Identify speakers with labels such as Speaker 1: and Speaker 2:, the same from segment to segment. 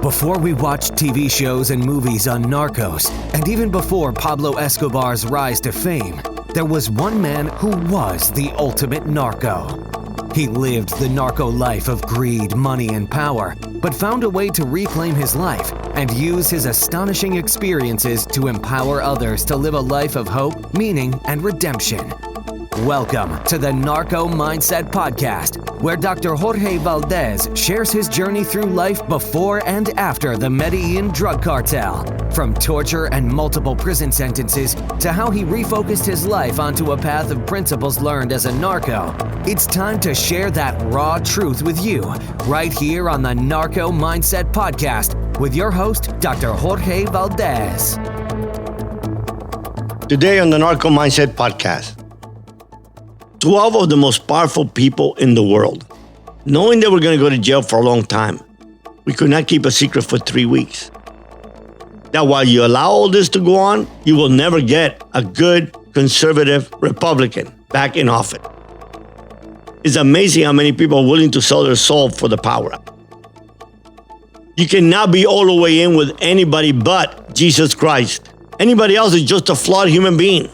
Speaker 1: Before we watched TV shows and movies on Narcos, and even before Pablo Escobar's rise to fame, there was one man who was the ultimate narco. He lived the narco life of greed, money, and power, but found a way to reclaim his life and use his astonishing experiences to empower others to live a life of hope, meaning, and redemption. Welcome to the Narco Mindset Podcast, where Dr. Jorge Valdes shares his journey through life before and after the Medellin Drug Cartel, from torture and multiple prison sentences to how he refocused his life onto a path of principles learned as a narco. It's time to share that raw truth with you, right here on the Narco Mindset Podcast, with your host, Dr. Jorge Valdes.
Speaker 2: Today on the Narco Mindset Podcast, 12 of the most powerful people in the world. Knowing they were going to go to jail for a long time, we could not keep a secret for 3 weeks. Now, while you allow all this to go on, you will never get a good conservative Republican back in office. It's amazing how many people are willing to sell their soul for the power. You cannot be all the way in with anybody but Jesus Christ. Anybody else is just a flawed human being.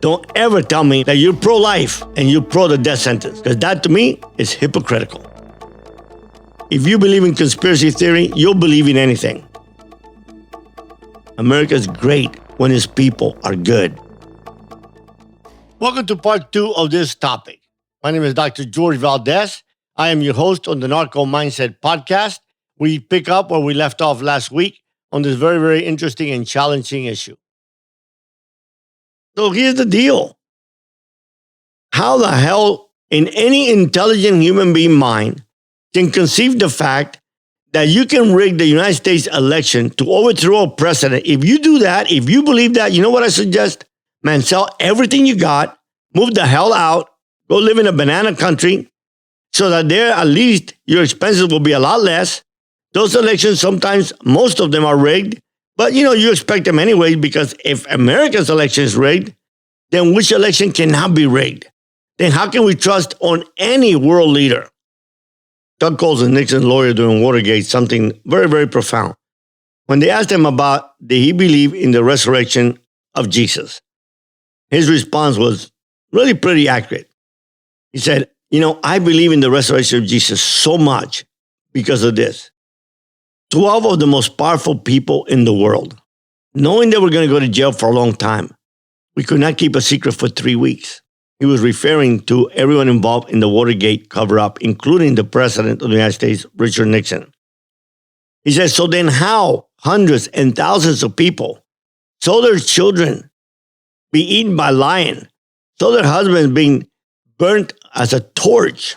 Speaker 2: Don't ever tell me that you're pro-life and you're pro the death sentence, because that to me is hypocritical. If you believe in conspiracy theory, you'll believe in anything. America is great when its people are good. Welcome to part 2 of this topic. My name is Dr. Jorge Valdes. I am your host on the Narco Mindset Podcast. We pick up where we left off last week on this very, very interesting and challenging issue. So here's the deal. How the hell in any intelligent human being mind can conceive the fact that you can rig the United States election to overthrow a president? If you do that, if you believe that, you know what I suggest? Man, sell everything you got, move the hell out, go live in a banana country so that there at least your expenses will be a lot less. Those elections, sometimes most of them are rigged. But, you expect them anyway, because if America's election is rigged, then which election cannot be rigged? Then how can we trust on any world leader? Doug calls a Nixon lawyer during Watergate something very, very profound. When they asked him about did he believe in the resurrection of Jesus, his response was really pretty accurate. He said, I believe in the resurrection of Jesus so much because of this. 12 of the most powerful people in the world, knowing they were going to go to jail for a long time, we could not keep a secret for 3 weeks. He was referring to everyone involved in the Watergate cover-up, including the President of the United States, Richard Nixon. He said, so then how hundreds and thousands of people saw their children be eaten by lions, saw their husbands being burnt as a torch,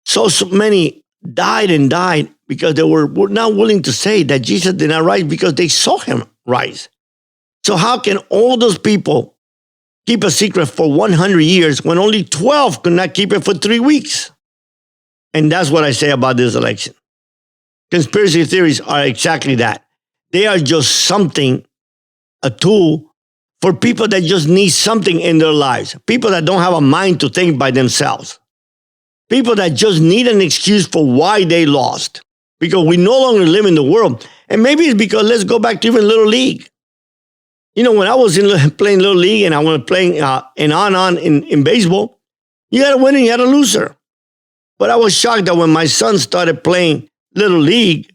Speaker 2: so many died because they were not willing to say that Jesus did not rise because they saw him rise. So how can all those people keep a secret for 100 years when only 12 could not keep it for 3 weeks? And that's what I say about this election. Conspiracy theories are exactly that. They are just something, a tool for people that just need something in their lives. People that don't have a mind to think by themselves. People that just need an excuse for why they lost. Because we no longer live in the world. And maybe it's because, let's go back to even Little League. When I was playing Little League and I was playing in baseball, you had a winner, you had a loser. But I was shocked that when my son started playing Little League,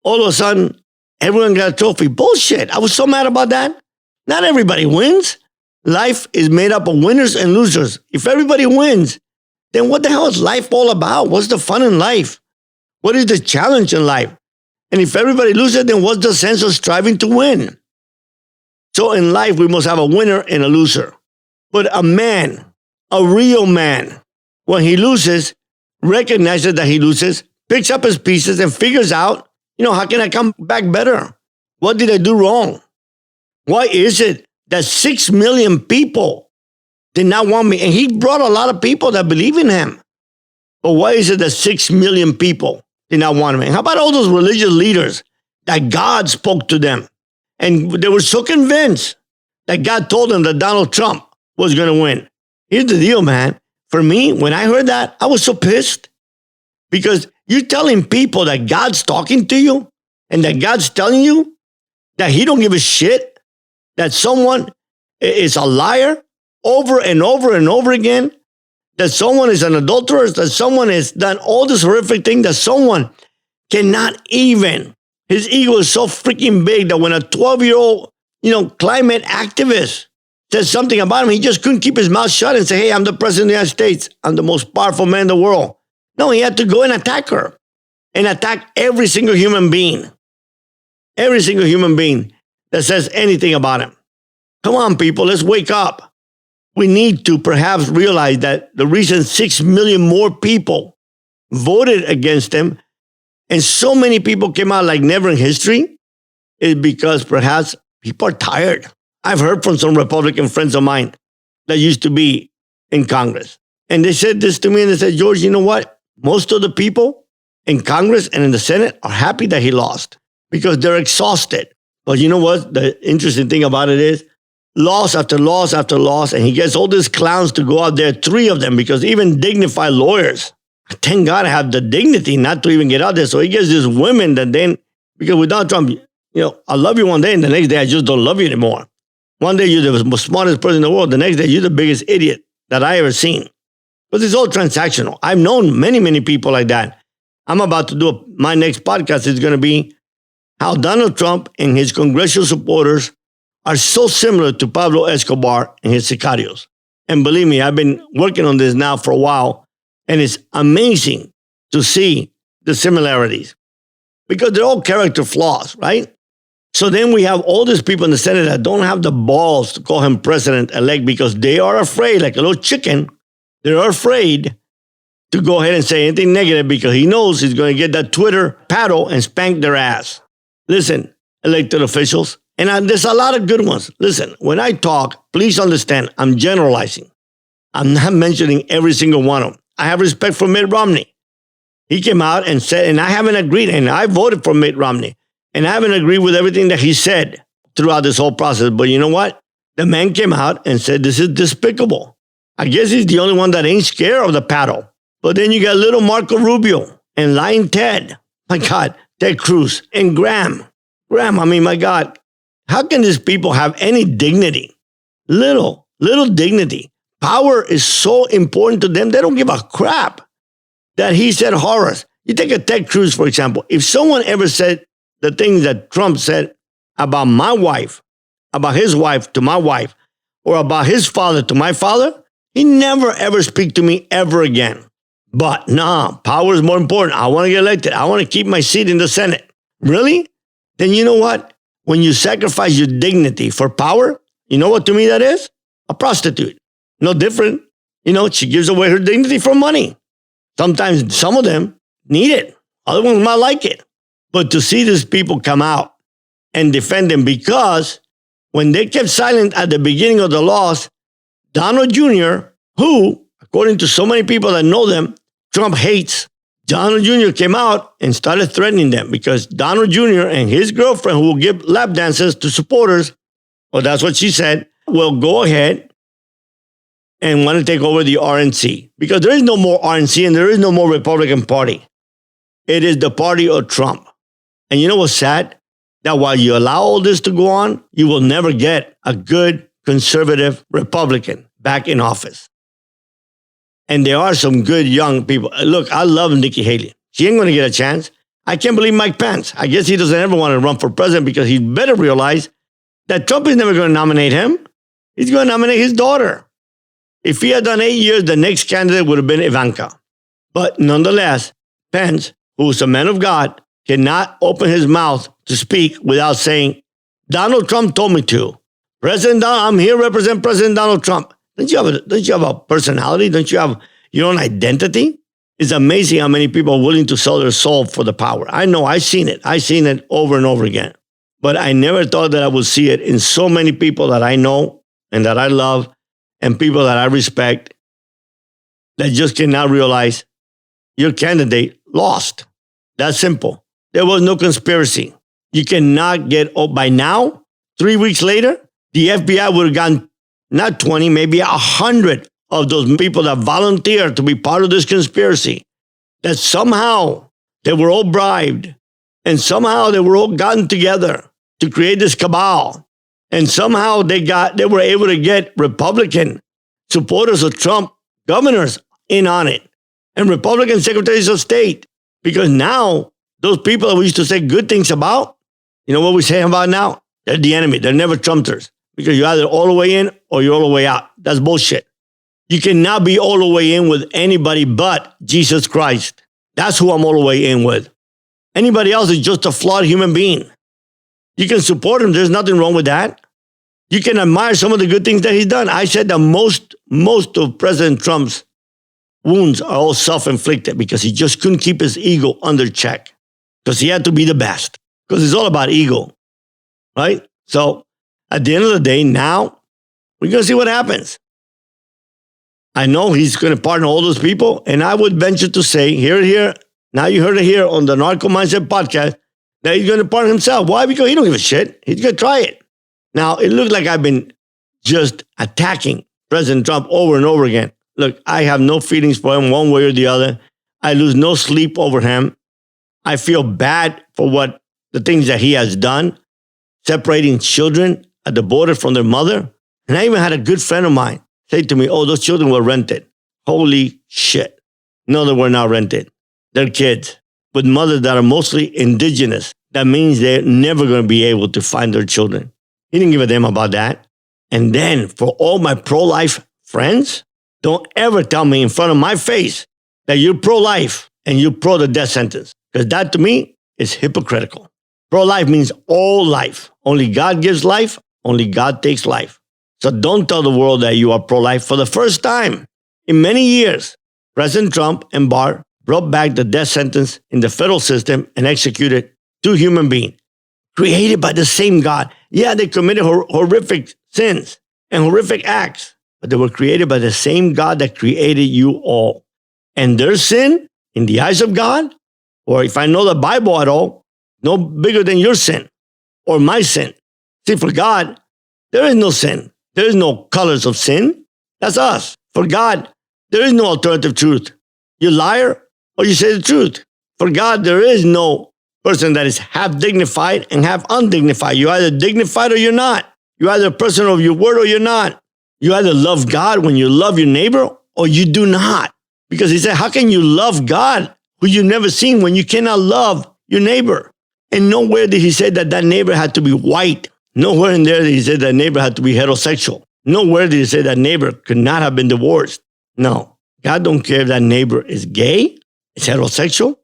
Speaker 2: all of a sudden, everyone got a trophy. Bullshit. I was so mad about that. Not everybody wins. Life is made up of winners and losers. If everybody wins, then what the hell is life all about? What's the fun in life? What is the challenge in life? And if everybody loses, then what's the sense of striving to win? So in life, we must have a winner and a loser. But a man, a real man, when he loses, recognizes that he loses, picks up his pieces and figures out, how can I come back better? What did I do wrong? Why is it that 6 million people did not want me? And he brought a lot of people that believe in him. But why is it that 6 million people did not want me? How about all those religious leaders that God spoke to them? And they were so convinced that God told them that Donald Trump was going to win. Here's the deal, man. For me, when I heard that, I was so pissed. Because you're telling people that God's talking to you and that God's telling you that he don't give a shit, that someone is a liar over and over and over again, that someone is an adulterer, that someone has done all this horrific thing, that someone cannot even, his ego is so freaking big that when a 12-year-old, climate activist says something about him, he just couldn't keep his mouth shut and say, hey, I'm the president of the United States. I'm the most powerful man in the world. No, he had to go and attack her and attack every single human being. Every single human being that says anything about him. Come on, people, let's wake up. We need to perhaps realize that the reason 6 million more people voted against him and so many people came out like never in history is because perhaps people are tired. I've heard from some Republican friends of mine that used to be in Congress. And they said this to me and they said, George, you know what? Most of the people in Congress and in the Senate are happy that he lost because they're exhausted. But you know what? The interesting thing about it is loss after loss after loss. And he gets all these clowns to go out there, 3 of them, because even dignified lawyers, thank God, have the dignity not to even get out there. So he gets these women that then, because with Donald Trump, I love you one day and the next day I just don't love you anymore. One day you're the smartest person in the world. The next day you're the biggest idiot that I ever seen. Because it's all transactional. I've known many, many people like that. I'm about to do my next podcast is going to be how Donald Trump and his congressional supporters are so similar to Pablo Escobar and his sicarios. And believe me, I've been working on this now for a while, and it's amazing to see the similarities because they're all character flaws, right? So then we have all these people in the Senate that don't have the balls to call him president-elect because they are afraid, like a little chicken, they're afraid to go ahead and say anything negative because he knows he's going to get that Twitter paddle and spank their ass. Listen, elected officials, and there's a lot of good ones. Listen, when I talk, please understand, I'm generalizing. I'm not mentioning every single one of them. I have respect for Mitt Romney. He came out and said, and I haven't agreed, and I voted for Mitt Romney, and I haven't agreed with everything that he said throughout this whole process. But you know what? The man came out and said, this is despicable. I guess he's the only one that ain't scared of the paddle. But then you got little Marco Rubio and Lying Ted. My God, Ted Cruz and Graham. Graham, I mean, my God, how can these people have any dignity? Little dignity. Power is so important to them, they don't give a crap that he said horrors. You take a Ted Cruz, for example. If someone ever said the things that Trump said about my wife, about his wife to my wife, or about his father to my father, he never ever speak to me ever again. But nah, power is more important. I want to get elected. I want to keep my seat in the Senate. Really? Then you know what? When you sacrifice your dignity for power, you know what to me that is? A prostitute. No different. She gives away her dignity for money. Sometimes some of them need it. Other ones might like it. But to see these people come out and defend them, because when they kept silent at the beginning of the loss, Donald Jr., who, according to so many people that know them, Trump hates, Donald Jr. came out and started threatening them because Donald Jr. and his girlfriend, who will give lap dances to supporters, well, that's what she said, will go ahead and want to take over the RNC because there is no more RNC and there is no more Republican Party. It is the party of Trump. And you know what's sad? That while you allow all this to go on, you will never get a good conservative Republican back in office. And there are some good young people. Look, I love Nikki Haley. She ain't going to get a chance. I can't believe Mike Pence. I guess he doesn't ever want to run for president because he better realize that Trump is never going to nominate him. He's going to nominate his daughter. If he had done 8 years, the next candidate would have been Ivanka. But nonetheless, Pence, who is a man of God, cannot open his mouth to speak without saying, Donald Trump told me to. I'm here to represent President Donald Trump. Don't you have a personality? Don't you have your own identity? It's amazing how many people are willing to sell their soul for the power. I know, I've seen it. I've seen it over and over again. But I never thought that I would see it in so many people that I know and that I love and people that I respect that just cannot realize your candidate lost. That's simple. There was no conspiracy. You cannot get, by now, 3 weeks later, the FBI would have gotten not 20, maybe 100 of those people that volunteered to be part of this conspiracy. that somehow they were all bribed and somehow they were all gotten together to create this cabal. And somehow they were able to get Republican supporters of Trump governors in on it and Republican secretaries of state. Because now those people that we used to say good things about, you know what we say about now? They're the enemy. They're never Trumpers. Because you're either all the way in or you're all the way out. That's bullshit. You cannot be all the way in with anybody but Jesus Christ. That's who I'm all the way in with. Anybody else is just a flawed human being. You can support him. There's nothing wrong with that. You can admire some of the good things that he's done. I said that most of President Trump's wounds are all self-inflicted because he just couldn't keep his ego under check because he had to be the best because it's all about ego, right? So at the end of the day, now we're going to see what happens. I know he's going to pardon all those people, and I would venture to say, here, now you heard it here on the Narco Mindset podcast, that he's going to pardon himself. Why? Because he don't give a shit. He's going to try it. Now, it looks like I've been just attacking President Trump over and over again. Look, I have no feelings for him one way or the other. I lose no sleep over him. I feel bad for what the things that he has done, separating children at the border from their mother. And I even had a good friend of mine say to me, oh, those children were rented. Holy shit. No, they were not rented. They're kids with mothers that are mostly indigenous. That means they're never going to be able to find their children. He didn't give a damn about that. And then for all my pro-life friends, don't ever tell me in front of my face that you're pro-life and you're pro the death sentence. Because that to me is hypocritical. Pro-life means all life. Only God gives life. Only God takes life. So don't tell the world that you are pro-life. For the first time in many years, President Trump and Barr brought back the death sentence in the federal system and executed 2 human beings created by the same God. Yeah, they committed horrific sins and horrific acts, but they were created by the same God that created you all. And their sin, in the eyes of God, or if I know the Bible at all, no bigger than your sin or my sin. See, for God, there is no sin. There is no colors of sin. That's us. For God, there is no alternative truth. You liar or you say the truth. For God, there is no person that is half dignified and half undignified. You're either dignified or you're not. You're either a person of your word or you're not. You either love God when you love your neighbor or you do not. Because he said, how can you love God who you've never seen when you cannot love your neighbor? And nowhere did he say that that neighbor had to be white. Nowhere in there did he say that neighbor had to be heterosexual. Nowhere did he say that neighbor could not have been divorced. No. God don't care if that neighbor is gay, is heterosexual,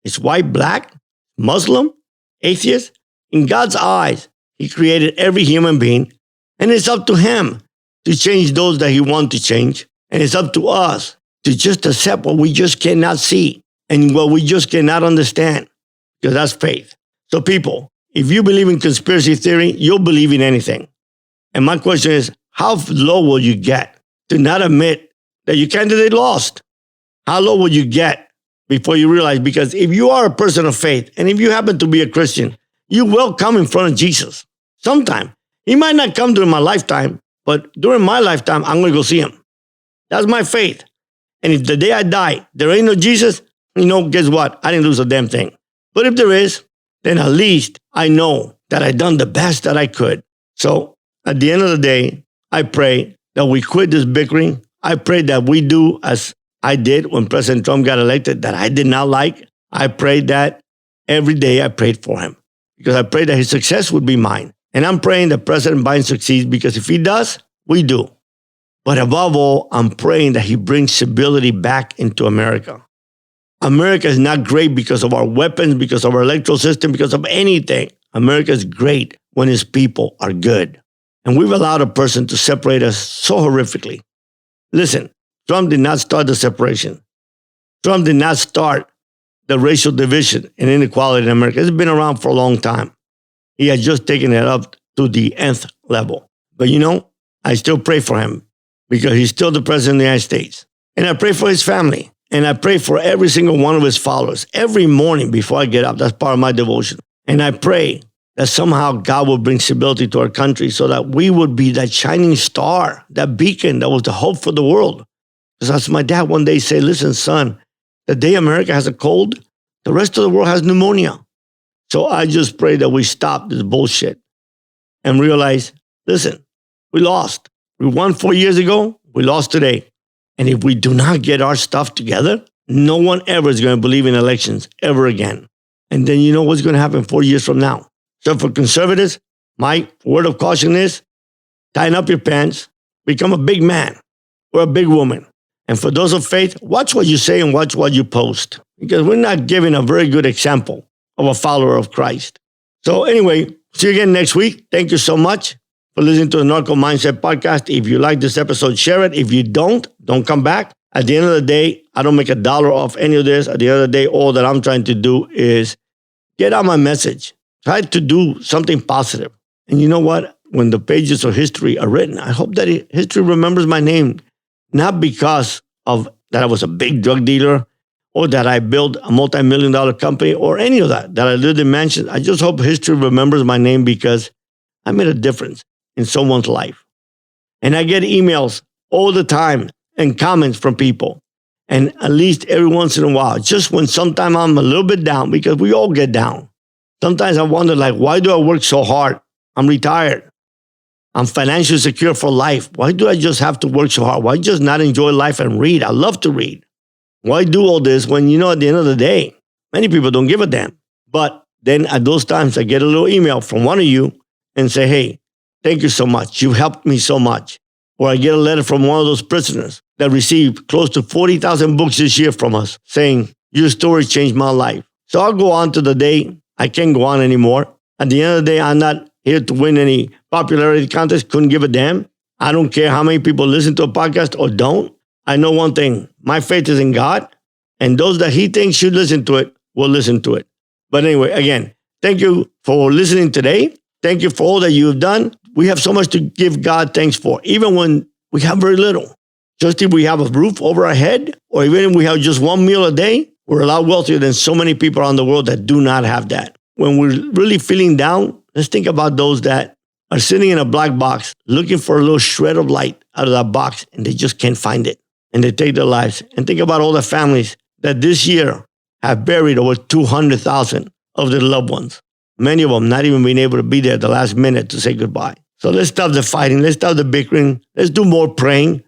Speaker 2: is white, black, Muslim, atheist. In God's eyes, he created every human being, and it's up to him to change those that he wants to change. And it's up to us to just accept what we just cannot see and what we just cannot understand, because that's faith. So people, if you believe in conspiracy theory, you'll believe in anything. And my question is, how low will you get to not admit that your candidate lost? How low will you get before you realize? Because if you are a person of faith, and if you happen to be a Christian, you will come in front of Jesus sometime. He might not come during my lifetime, but during my lifetime, I'm going to go see him. That's my faith. And if the day I die, there ain't no Jesus, guess what? I didn't lose a damn thing. But if there is, then at least I know that I done the best that I could. So at the end of the day, I pray that we quit this bickering. I pray that we do as I did when President Trump got elected, that I did not like. I prayed that every day I prayed for him because I prayed that his success would be mine. And I'm praying that President Biden succeeds because if he does, we do. But above all, I'm praying that he brings stability back into America. America is not great because of our weapons, because of our electoral system, because of anything. America is great when its people are good. And we've allowed a person to separate us so horrifically. Listen, Trump did not start the separation. Trump did not start the racial division and inequality in America. It's been around for a long time. He has just taken it up to the nth level. But I still pray for him because he's still the president of the United States. And I pray for his family. And I pray for every single one of his followers every morning before I get up. That's part of my devotion. And I pray that somehow God will bring stability to our country so that we would be that shining star, that beacon that was the hope for the world. Because as my dad one day said, listen, son, The day America has a cold, the rest of the world has pneumonia. So I just pray that we stop this bullshit and realize, listen, we lost. We won 4 years ago, we lost today. And if we do not get our stuff together, no one ever is going to believe in elections ever again. And then you know what's going to happen 4 years from now. So for conservatives, my word of caution is tighten up your pants, become a big man or a big woman. And for those of faith, watch what you say and watch what you post, because we're not giving a very good example of a follower of Christ. So anyway, see you again next week. Thank you so much for listening to the Narco Mindset Podcast. If you like this episode, share it. If you don't come back. At the end of the day, I don't make $1 off any of this. At the end of the day, all that I'm trying to do is get out my message. Try to do something positive. And you know what? When the pages of history are written, I hope that history remembers my name, not because of that I was a big drug dealer or that I built a multi-million-dollar company or any of that I lived in mansions. I just hope history remembers my name because I made a difference in someone's life. And I get emails all the time and comments from people. And at least every once in a while, just when sometime I'm a little bit down, because we all get down. Sometimes I wonder, why do I work so hard? I'm retired. I'm financially secure for life. Why do I just have to work so hard? Why just not enjoy life and read? I love to read. Why do all this when, at the end of the day, many people don't give a damn. But then at those times, I get a little email from one of you and say, hey, thank you so much. You've helped me so much. Or I get a letter from one of those prisoners that received close to 40,000 books this year from us saying, your story changed my life. So I'll go on to the day I can't go on anymore. At the end of the day, I'm not here to win any popularity contest. Couldn't give a damn. I don't care how many people listen to a podcast or don't. I know one thing. My faith is in God. And those that he thinks should listen to it will listen to it. But anyway, again, thank you for listening today. Thank you for all that you've done. We have so much to give God thanks for, even when we have very little. Just if we have a roof over our head, or even if we have just one meal a day, we're a lot wealthier than so many people around the world that do not have that. When we're really feeling down, let's think about those that are sitting in a black box, looking for a little shred of light out of that box, and they just can't find it. And they take their lives. And think about all the families that this year have buried over 200,000 of their loved ones. Many of them not even being able to be there at the last minute to say goodbye. So let's stop the fighting. Let's stop the bickering. Let's do more praying.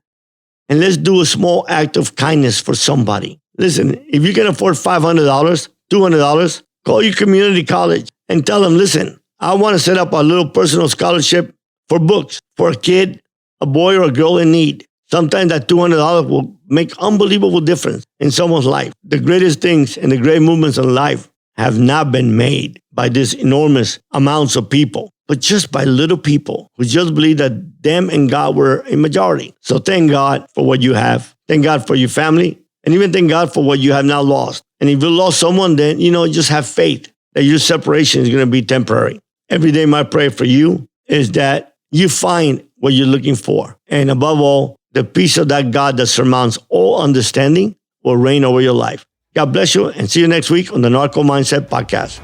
Speaker 2: And let's do a small act of kindness for somebody. Listen, if you can afford $500, $200, call your community college and tell them, listen, I want to set up a little personal scholarship for books for a kid, a boy or a girl in need. Sometimes that $200 will make unbelievable difference in someone's life. The greatest things and the great movements in life have not been made by these enormous amounts of people, but just by little people who just believe that them and God were a majority. So thank God for what you have. Thank God for your family. And even thank God for what you have now lost. And if you lost someone, then, just have faith that your separation is going to be temporary. Every day my prayer for you is that you find what you're looking for. And above all, the peace of that God that surmounts all understanding will reign over your life. God bless you, and see you next week on the Narco Mindset Podcast.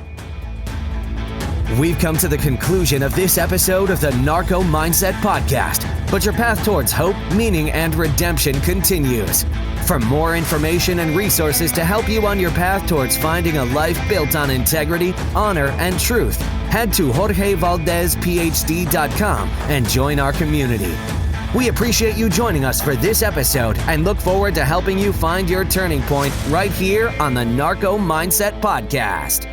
Speaker 1: We've come to the conclusion of this episode of the Narco Mindset Podcast, but your path towards hope, meaning, and redemption continues. For more information and resources to help you on your path towards finding a life built on integrity, honor, and truth, head to JorgeValdezPh.D.com and join our community. We appreciate you joining us for this episode and look forward to helping you find your turning point right here on the Narco Mindset Podcast.